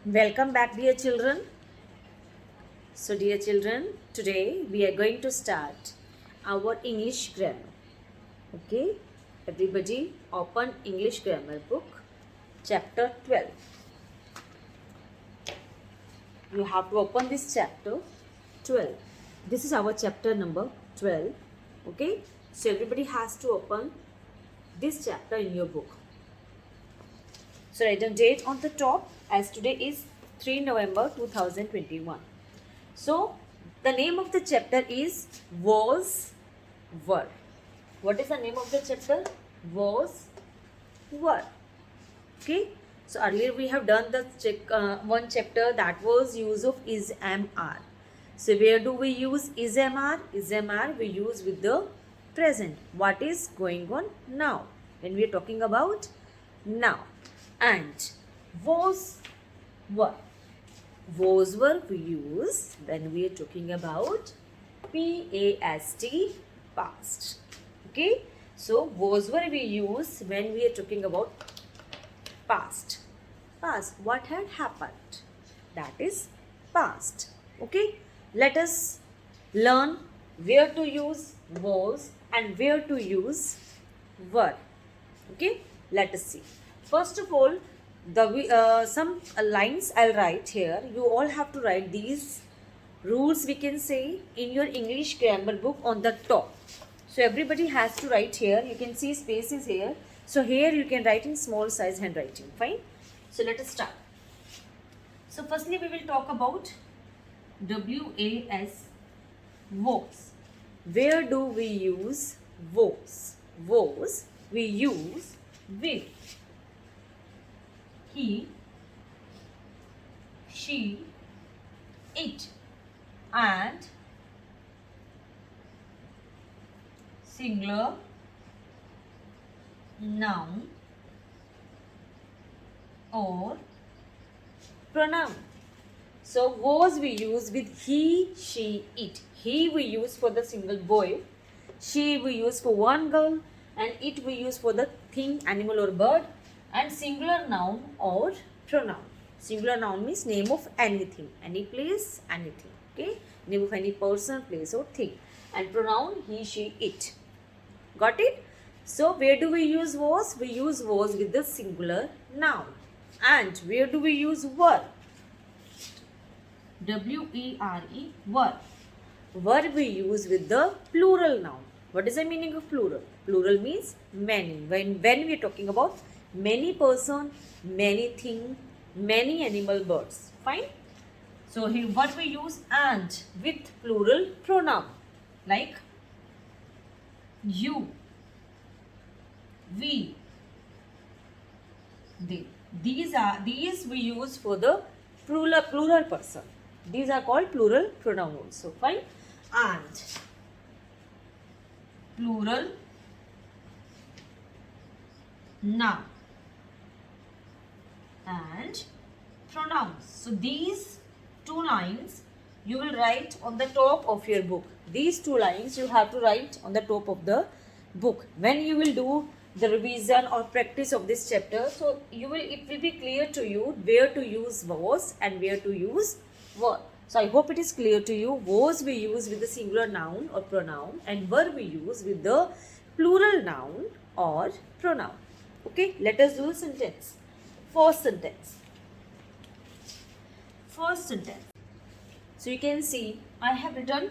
Welcome back, dear children. So, dear children, today we are going to start our English grammar. Okay, everybody, open English grammar book, chapter 12. You have to open this chapter 12. This is our chapter number 12. Okay, so everybody has to open this chapter in your book. So, write the date on the top as today is 3 November 2021. So, the name of the chapter is Was, Were. What is the name of the chapter? Was, Were. Okay. So, earlier we have done the one chapter that was use of is, am, are. So, where do we use is, am, are? Is, am, are we use with the present. What is going on now? When we are talking about now. And was, were. Was, were we use when we are talking about past, past. Okay. So, was, were we use when we are talking about past. Past. What had happened? That is past. Okay. Let us learn where to use was and where to use were. Okay. Let us see. First of all, some lines I'll write here. You all have to write these rules, we can say, in your English grammar book on the top. So everybody has to write here. You can see spaces here. So here you can write in small size handwriting. Fine. So let us start. So firstly we will talk about WAS, was. Where do we use was? Was we use with. He, she, it, and singular noun or pronoun. So was we use with he, she, it. He we use for the single boy, she we use for one girl, and it we use for the thing, animal or bird, and singular noun or pronoun. Singular noun means name of anything, any place, anything. Okay, name of any person, place or thing. And pronoun he, she, it. Got it? So where do we use was? We use was with the singular noun. And where do we use were? W-E-R-E, were. Were we use with the plural noun. What is the meaning of plural? Plural means many. When we are talking about many person, many thing, many animal, birds. Fine. So here what we use and with plural pronoun like you, we, they. These we use for the plural person. These are called plural pronoun also. Fine. And plural noun and pronouns. So these two lines you will write on the top of your book. These two lines you have to write on the top of the book. When you will do the revision or practice of this chapter, so it will be clear to you where to use was and where to use were. So I hope it is clear to you. Was we use with the singular noun or pronoun, and were we use with the plural noun or pronoun. Okay, let us do a sentence. First sentence. First sentence. So you can see I have written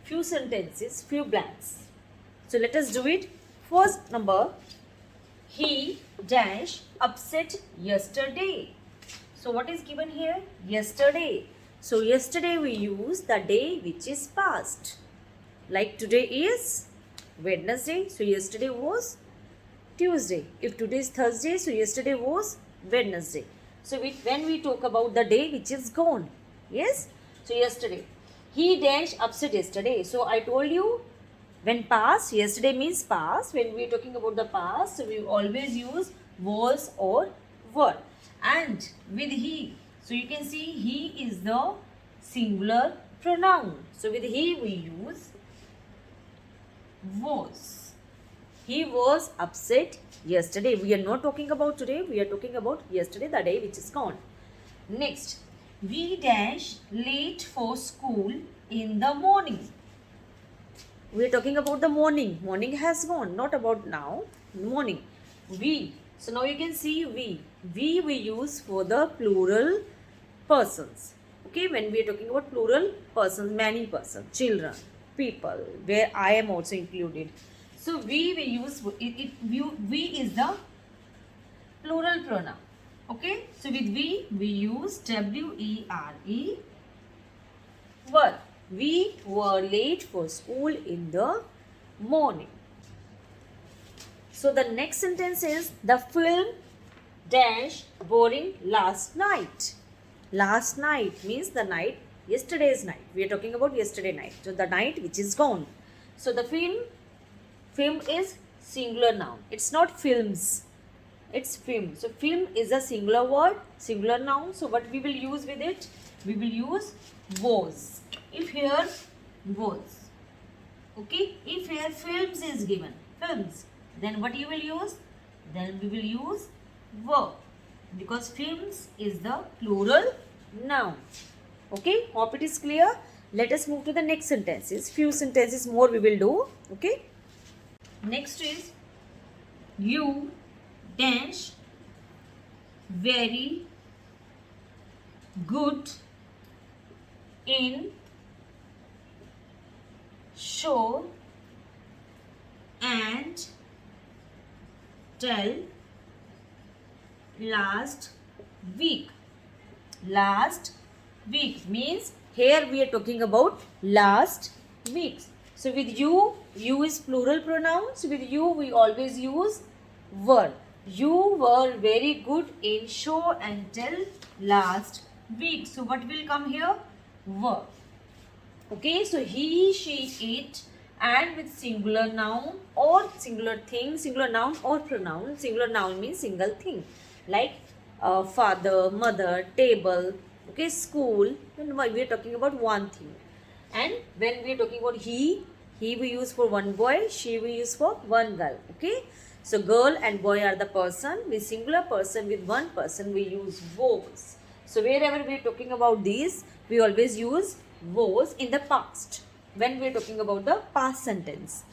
few sentences, few blanks. So let us do it. First number, he dash upset yesterday. So what is given here? Yesterday. So yesterday we use the day which is past. Like today is Wednesday. So yesterday was Tuesday. If today is Thursday, so yesterday was Wednesday. So when we talk about the day which is gone. Yes. So yesterday. He dash upset yesterday. So I told you when past, yesterday means past. When we are talking about the past, so we always use was or were. And with he. So you can see he is the singular pronoun. So with he we use was. He was upset yesterday. We are not talking about today. We are talking about yesterday, the day which is gone. Next, we dash late for school in the morning. We are talking about the morning. Morning has gone, not about now. Morning. We. So now you can see we. We use for the plural persons. Okay, when we are talking about plural persons, many persons, children, people, where I am also included. So we use we is the plural pronoun. Okay, so with we use WERE were. We were late for school in the morning. So the next sentence is the film dash boring last night. Last night means the night, yesterday's night. We are talking about yesterday night. So the night which is gone. So the film is singular noun. It's not films. It's film. So film is a singular word, singular noun. So what we will use with it? We will use was. If here was. Okay. If here films is given, films, then what you will use? Then we will use were, because films is the plural noun. Okay. Hope it is clear. Let us move to the next sentences. Few sentences more we will do. Okay. Next is you dash very good in show and tell last week. Last week means here we are talking about last week. So with you is plural pronoun. So with you we always use were. You were very good in show and tell last week. So what will come here? Were. Okay, so he, she, it, and with singular noun or singular thing, singular noun or pronoun. Singular noun means single thing, like father, mother, table, okay, school. When we are talking about one thing. And when we are talking about he we use for one boy, she we use for one girl. Okay, so girl and boy are the person. With singular person, with one person, we use was. So wherever we are talking about these, we always use was in the past when we are talking about the past sentence.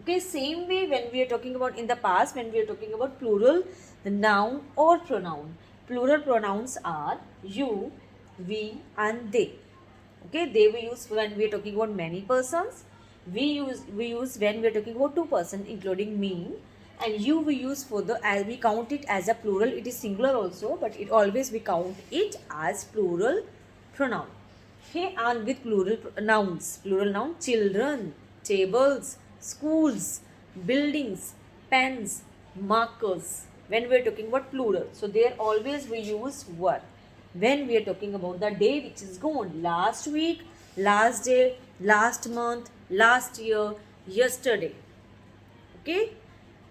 Okay, same way when we are talking about in the past, when we are talking about plural, the noun or pronoun. Plural pronouns are you, we, and they. Okay, they we use when we are talking about many persons. We use when we are talking about two persons, including me. And you we use for the, as we count it as a plural. It is singular also, but it always we count it as plural pronoun. Okay, and with plural nouns. Plural noun: children, tables, schools, buildings, pens, markers. When we are talking about plural, so there always we use were. When we are talking about the day which is gone, last week, last day, last month, last year, yesterday. Okay,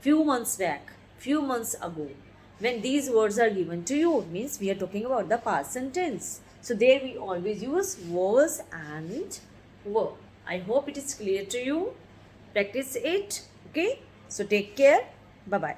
few months back, few months ago. When these words are given to you, means we are talking about the past sentence. So there we always use was and were. I hope it is clear to you. Practice it. Okay, so take care. Bye bye.